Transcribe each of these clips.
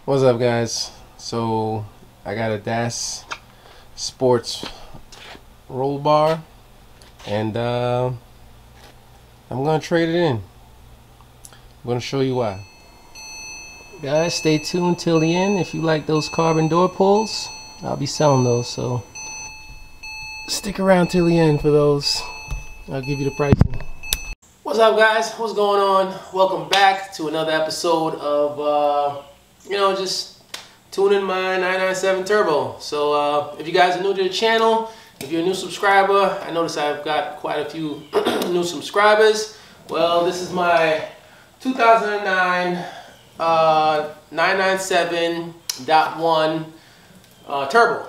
What's up, guys? So I got a DAS Sports roll bar, and I'm gonna trade it in. I'm gonna show you why. Guys, stay tuned till the end. If you like those carbon door pulls, I'll be selling those, so stick around till the end for those. I'll give you the pricing. What's up, guys? What's going on? Welcome back to another episode of just tuning my 997 Turbo. So if you guys are new to the channel, if you're a new subscriber, I notice I've got quite a few new subscribers. Well, this is my 2009 997.1 Turbo.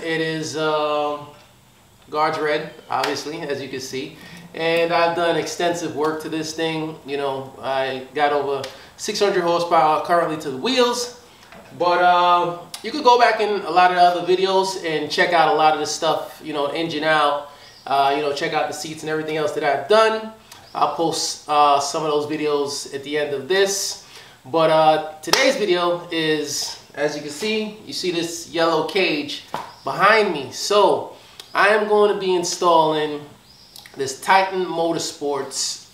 It is Guards red, obviously, as you can see. And I've done extensive work to this thing. You know, I got over 600 horsepower currently to the wheels. But you could go back in a lot of the other videos and check out a lot of the stuff, you know, engine out, check out the seats and everything else that I've done. I'll post some of those videos at the end of this. But today's video is, as you can see, you see this yellow cage behind me. So I am going to be installing this Titan Motorsports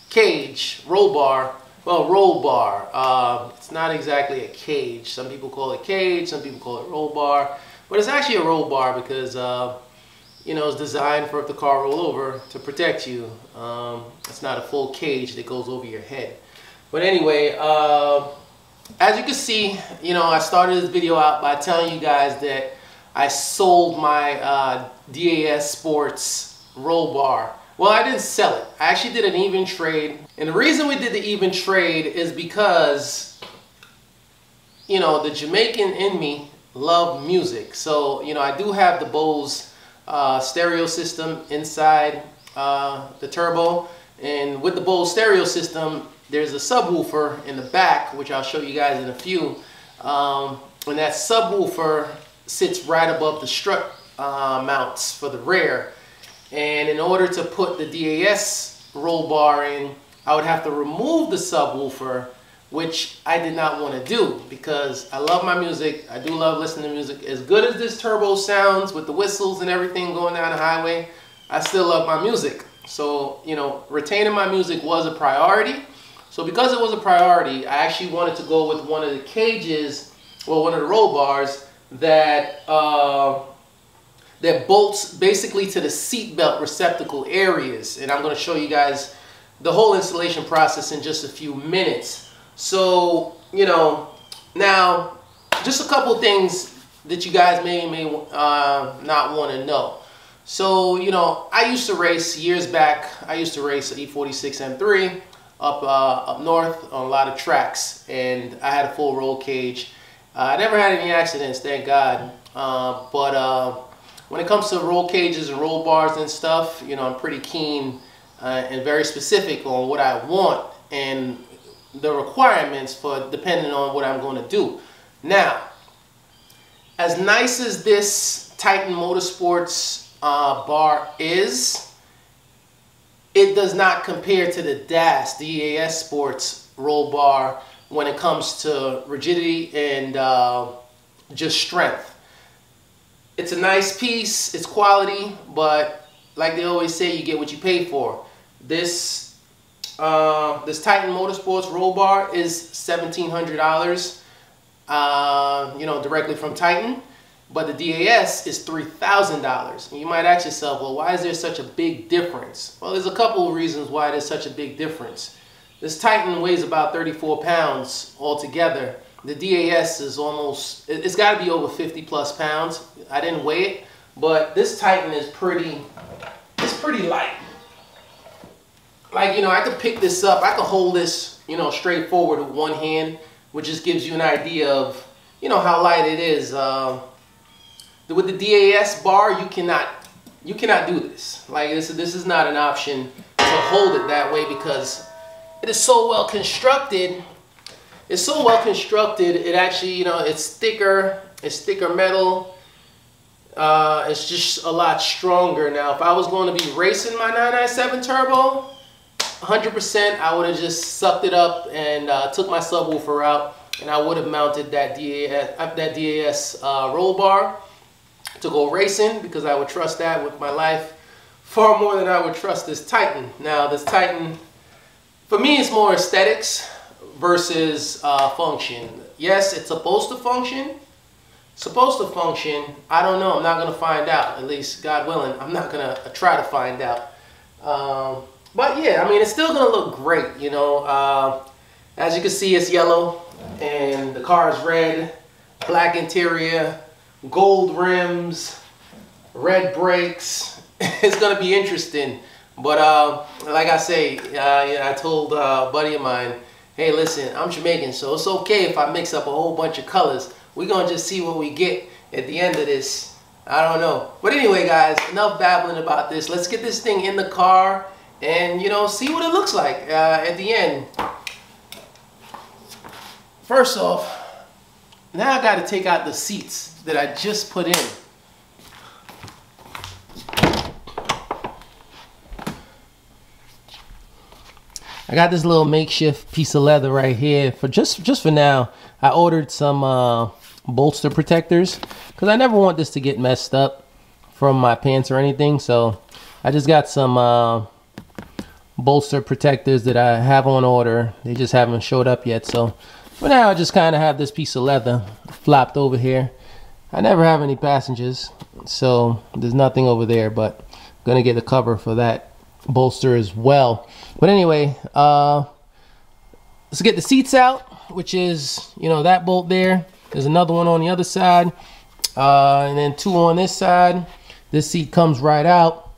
cage roll bar. Well, roll bar. It's not exactly a cage. Some people call it cage, some people call it roll bar. But it's actually a roll bar because, it's designed for if the car roll over to protect you. It's not a full cage that goes over your head. But anyway, as you can see, I started this video out by telling you guys that I sold my DAS Sports roll bar. Well, I didn't sell it. I actually did an even trade. And the reason we did the even trade is because, the Jamaican in me loved music. So, I do have the Bose stereo system inside the Turbo. And with the Bose stereo system, there's a subwoofer in the back, which I'll show you guys in a few. And that subwoofer sits right above the strut mounts for the rear. And in order to put the DAS roll bar in, I would have to remove the subwoofer, which I did not want to do because I love my music. I do love listening to music. As good as this Turbo sounds with the whistles and everything going down the highway, I still love my music. So, retaining my music was a priority. So because it was a priority, I actually wanted to go with one of the cages, well, one of the roll bars that that bolts basically to the seatbelt receptacle areas. And I'm going to show you guys the whole installation process in just a few minutes. So, now just a couple things that you guys may not want to know. So, I used to race years back. I used to race an E46 M3 up north on a lot of tracks, and I had a full roll cage. I never had any accidents, thank God. When it comes to roll cages and roll bars and stuff, I'm pretty keen and very specific on what I want and the requirements for depending on what I'm going to do. Now, as nice as this Titan Motorsports bar is, it does not compare to the DAS Sports roll bar when it comes to rigidity and just strength. It's a nice piece, it's quality, but like they always say, you get what you pay for. This Titan Motorsports roll bar is $1,700, directly from Titan, but the DAS is $3,000. And you might ask yourself, well, why is there such a big difference? Well, there's a couple of reasons why there's such a big difference. This Titan weighs about 34 pounds altogether. The DAS is almost, it's got to be over 50 plus pounds. I didn't weigh it, but this Titan is pretty light. Like, I could pick this up, I could hold this, straight forward with one hand, which just gives you an idea of, how light it is. With the DAS bar, you cannot do this. Like, this is not an option to hold it that way because it is so well constructed. It's so well constructed, it actually, it's thicker metal. It's just a lot stronger. Now, if I was going to be racing my 997 Turbo, 100%, I would have just sucked it up and took my subwoofer out. and I would have mounted that DAS roll bar to go racing, because I would trust that with my life far more than I would trust this Titan. Now this Titan, for me, it's more aesthetics versus function. Yes, it's supposed to function. I don't know. I'm not going to find out. At least, God willing, I'm not going to try to find out. But yeah, I mean, it's still going to look great, you know. As you can see, it's yellow, and the car is red, black interior, gold rims, red brakes. It's going to be interesting. But like I say, I told a buddy of mine, hey, listen, I'm Jamaican, so it's okay if I mix up a whole bunch of colors. We're going to just see what we get at the end of this. I don't know. But anyway, guys, enough babbling about this. Let's get this thing in the car and, you know, see what it looks like at the end. First off, now I got to take out the seats that I just put in. I got this little makeshift piece of leather right here for just for now. I ordered some bolster protectors because I never want this to get messed up from my pants or anything. So I just got some bolster protectors that I have on order. They just haven't showed up yet. So for now, I just kind of have this piece of leather flopped over here. I never have any passengers, so there's nothing over there, but I'm gonna get a cover for that bolster as well. But anyway, let's get the seats out, which is, you know, that bolt there. There's another one on the other side, and then two on this side. This seat comes right out,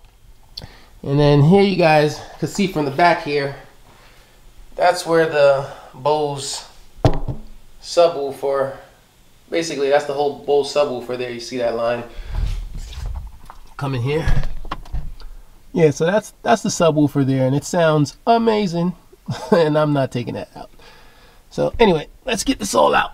and then here you guys can see from the back here, that's where the Bose subwoofer, basically that's the whole Bose subwoofer there. You see that line coming here? Yeah, so that's the subwoofer there, and it sounds amazing. And I'm not taking that out. So anyway, let's get this all out.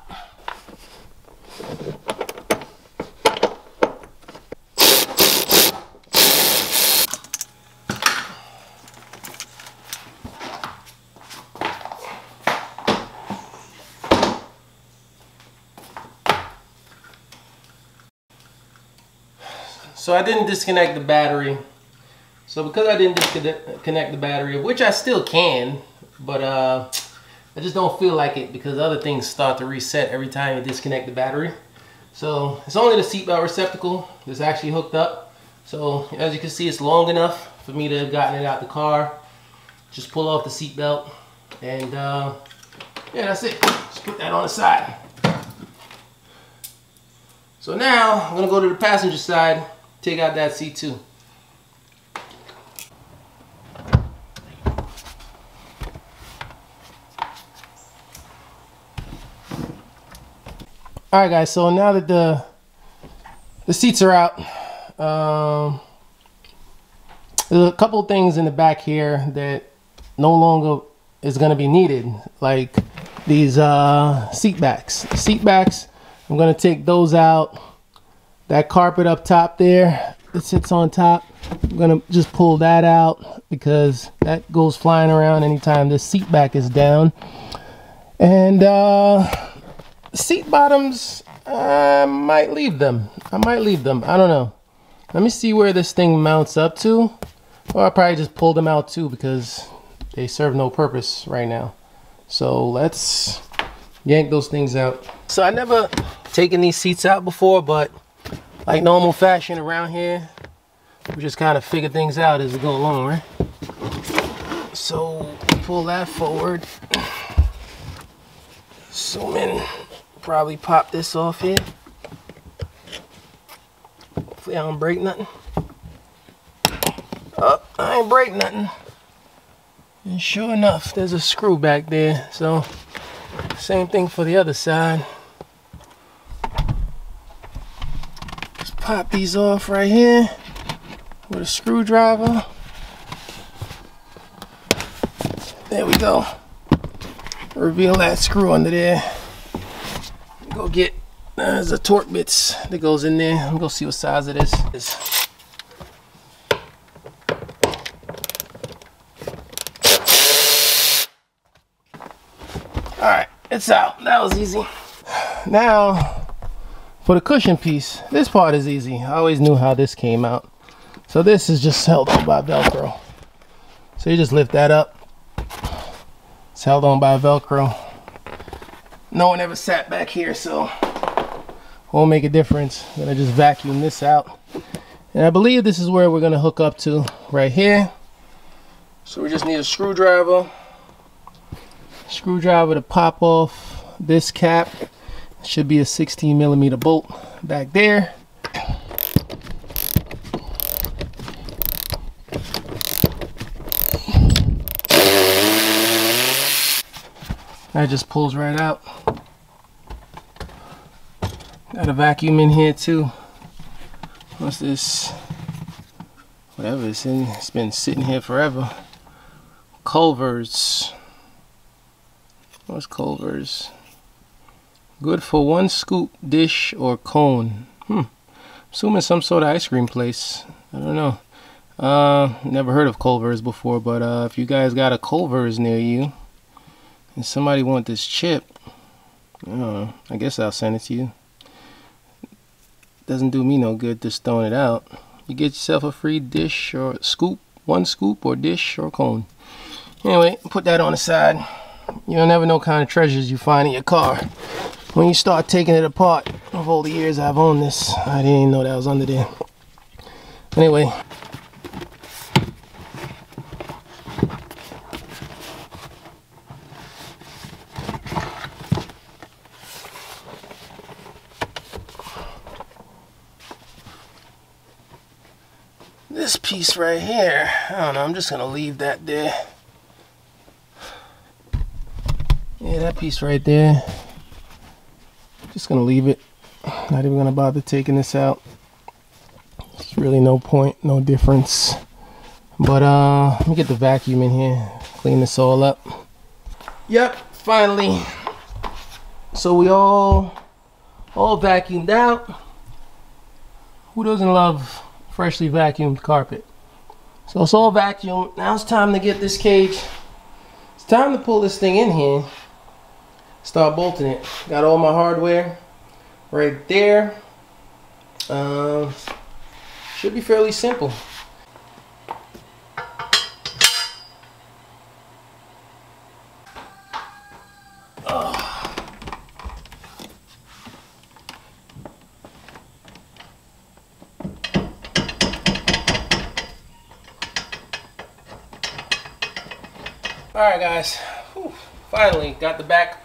So I didn't disconnect the battery. So because I didn't disconnect the battery, which I still can, but I just don't feel like it because other things start to reset every time you disconnect the battery. So it's only the seatbelt receptacle that's actually hooked up. So as you can see, it's long enough for me to have gotten it out the car. Just pull off the seatbelt, and yeah, that's it. Just put that on the side. So now I'm gonna go to the passenger side, take out that seat too. All right, guys, so now that the seats are out, there's a couple things in the back here that no longer is going to be needed, like these seat backs. The seat backs, I'm going to take those out. That carpet up top there, it sits on top. I'm going to just pull that out because that goes flying around anytime this seat back is down. And seat bottoms, I might leave them. I don't know. Let me see where this thing mounts up to. Or I'll probably just pull them out too because they serve no purpose right now. So let's yank those things out. So I never taken these seats out before, but like normal fashion around here, we just kind of figure things out as we go along, right? So pull that forward. Zoom in. Probably pop this off here. Hopefully I don't break nothing. Oh, I ain't break nothing. And sure enough, there's a screw back there. So same thing for the other side. Just pop these off right here with a screwdriver. There we go. Reveal that screw under there. Go get, there's a torque bits that goes in there. I'm gonna see what size it is. Alright, It's out. That was easy. Now, for the cushion piece, this part is easy. I always knew how this came out. So this is just held on by Velcro. So you just lift that up. It's held on by Velcro. No one ever sat back here, so won't make a difference. I'm gonna just vacuum this out. And I believe this is where we're gonna hook up to, right here. So we just need a screwdriver. Screwdriver to pop off this cap. It should be a 16mm bolt back there. That just pulls right out. Got a vacuum in here too. What's this? Whatever it's in. It's been sitting here forever. Culver's. What's Culver's? Good for 1 scoop, dish, or cone. Assuming some sort of ice cream place. I don't know. Never heard of Culver's before, but if you guys got a Culver's near you and somebody want this chip, I guess I'll send it to you. Doesn't do me no good just throwing it out. You get yourself a free dish or scoop, 1 scoop or dish or cone. Anyway, put that on the side. You'll never know what kind of treasures you find in your car when you start taking it apart. Of all the years I've owned this, I didn't even know that was under there. Anyway. This piece right here, I don't know, I'm just gonna leave that there. Yeah, that piece right there, just gonna leave it. Not even gonna bother taking this out. There's really no point, no difference. But let me get the vacuum in here, clean this all up. Yep, finally. So we all vacuumed out. Who doesn't love freshly vacuumed carpet? So it's all vacuumed. Now it's time to get this cage. It's time to pull this thing in here. Start bolting it. Got all my hardware right there. Should be fairly simple. Alright guys, finally got the back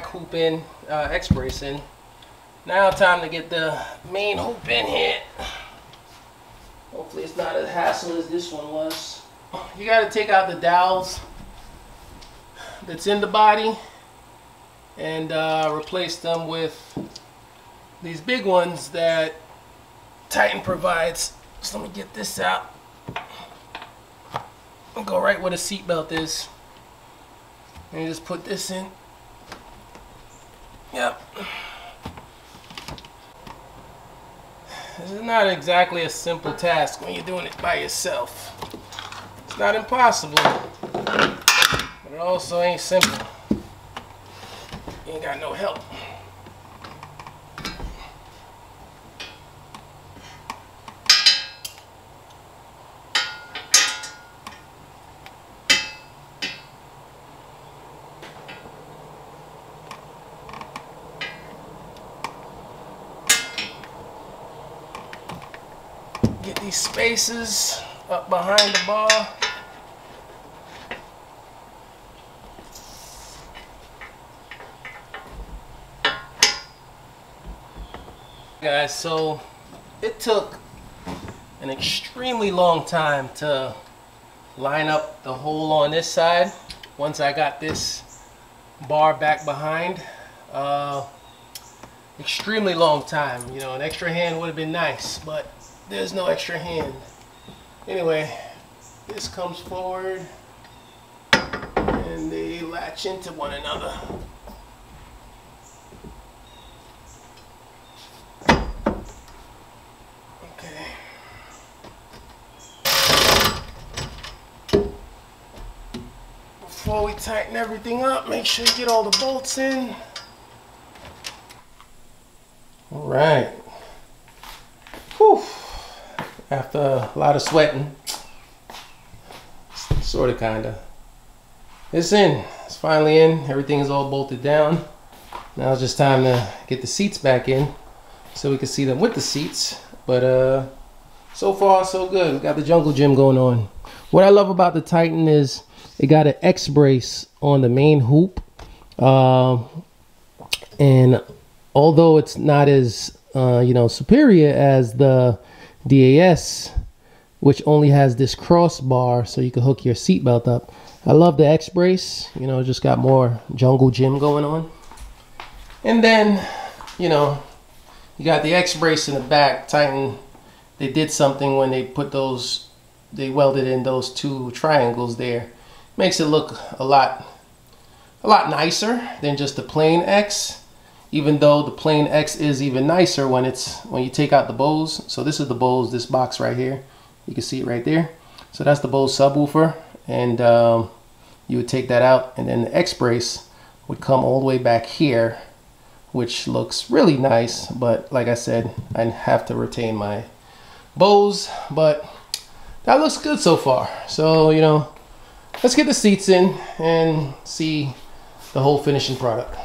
hoop in, X-brace in. Now time to get the main hoop in here. Hopefully it's not as hassle as this one was. You got to take out the dowels that's in the body and replace them with these big ones that Titan provides. So let me get this out. I'll go right where the seatbelt is. And just put this in. Yep. This is not exactly a simple task when you're doing it by yourself. It's not impossible, but it also ain't simple. You ain't got no help. Get these spaces up behind the bar. Guys, so it took an extremely long time to line up the hole on this side. Once I got this bar back behind, extremely long time. You know, an extra hand would have been nice, but there's no extra hand. Anyway, this comes forward and they latch into one another. Okay. Before before we tighten everything up, make sure you get all the bolts in. All right. Whew. After a lot of sweating, sort of, kind of, it's in. It's finally in. Everything is all bolted down. Now it's just time to get the seats back in so we can see them with the seats. But so far so good. We got the jungle gym going on. What I love about the Titan is it got an X brace on the main hoop, and although it's not as superior as the DAS, which only has this crossbar so you can hook your seatbelt up, I love the X brace. Just got more jungle gym going on. And then you got the X brace in the back. Titan, they did something when they put those, they welded in those two triangles there. Makes it look a lot nicer than just the plain X, even though the plain X is even nicer when you take out the Bose. So this is the Bose, this box right here. You can see it right there. So that's the Bose subwoofer, and you would take that out, and then the X brace would come all the way back here, which looks really nice. But like I said, I have to retain my Bose, but that looks good so far. So let's get the seats in and see the whole finishing product.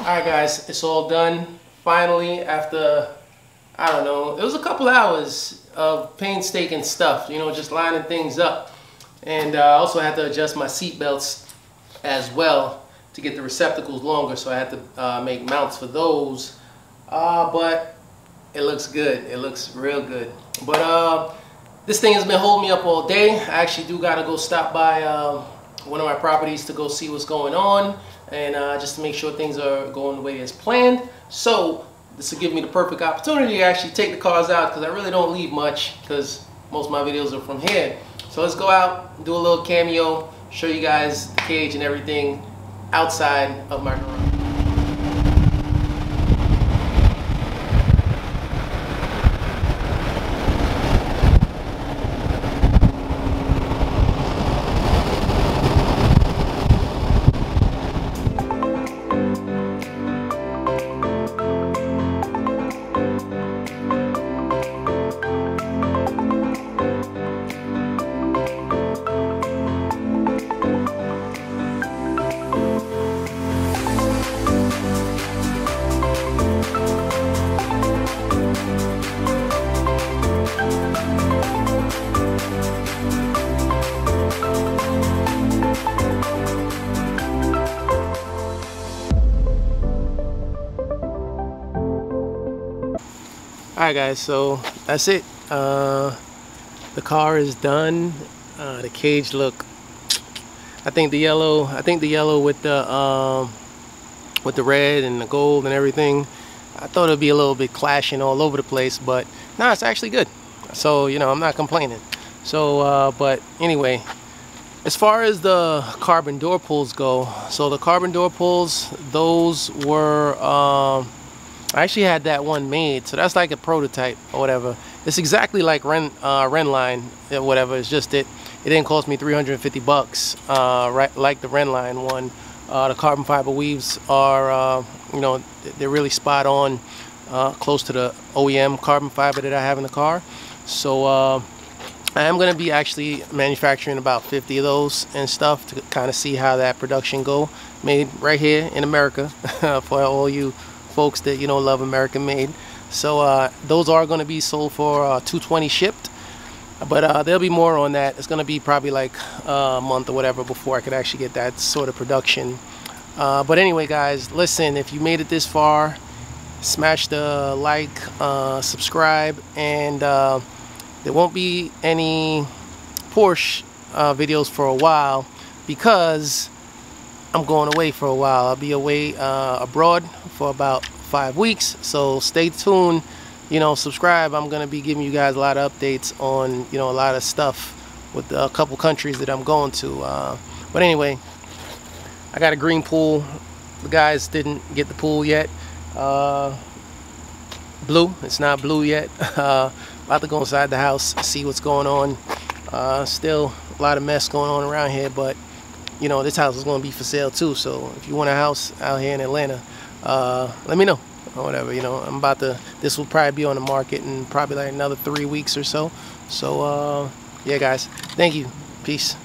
Alright guys, it's all done. Finally, after, I don't know, it was a couple hours of painstaking stuff, just lining things up. And I also had to adjust my seat belts as well to get the receptacles longer, so I had to make mounts for those. But it looks good. It looks real good. But this thing has been holding me up all day. I actually do gotta go stop by one of my properties to go see what's going on, and just to make sure things are going the way as planned. So this will give me the perfect opportunity to actually take the cars out, because I really don't leave much, because most of my videos are from here. So let's go out, do a little cameo, show you guys the cage and everything outside of my garage. Alright guys, so that's it. The car is done. The cage look, I think the yellow with the red and the gold and everything, I thought it'd be a little bit clashing all over the place, but no, it's actually good. So I'm not complaining. So but anyway, as far as the carbon door pulls go, so the carbon door pulls, those were I actually had that one made, so that's like a prototype or whatever. It's exactly like Renline or whatever. It's just it didn't cost me 350 bucks, right, like the Renline one. The carbon fiber weaves are, they're really spot on, close to the OEM carbon fiber that I have in the car. So I am going to be actually manufacturing about 50 of those and stuff to kind of see how that production go. Made right here in America for all you folks that love American made. So those are going to be sold for $220 shipped, but there'll be more on that. It's going to be probably like a month or whatever before I could actually get that sort of production. But anyway guys, listen, if you made it this far, smash the like, subscribe, and there won't be any Porsche videos for a while because I'm going away for a while. I'll be away abroad for about 5 weeks, so stay tuned you know, subscribe. I'm gonna be giving you guys a lot of updates on, you know, a lot of stuff with a couple countries that I'm going to. But anyway, I got a green pool. The guys didn't get the pool yet. Blue, it's not blue yet. About to go inside the house, see what's going on. Still a lot of mess going on around here, but you know, this house is going to be for sale too. So if you want a house out here in Atlanta, let me know or whatever. You know, I'm about to, this will probably be on the market in probably like another 3 weeks or so. So yeah guys, thank you, peace.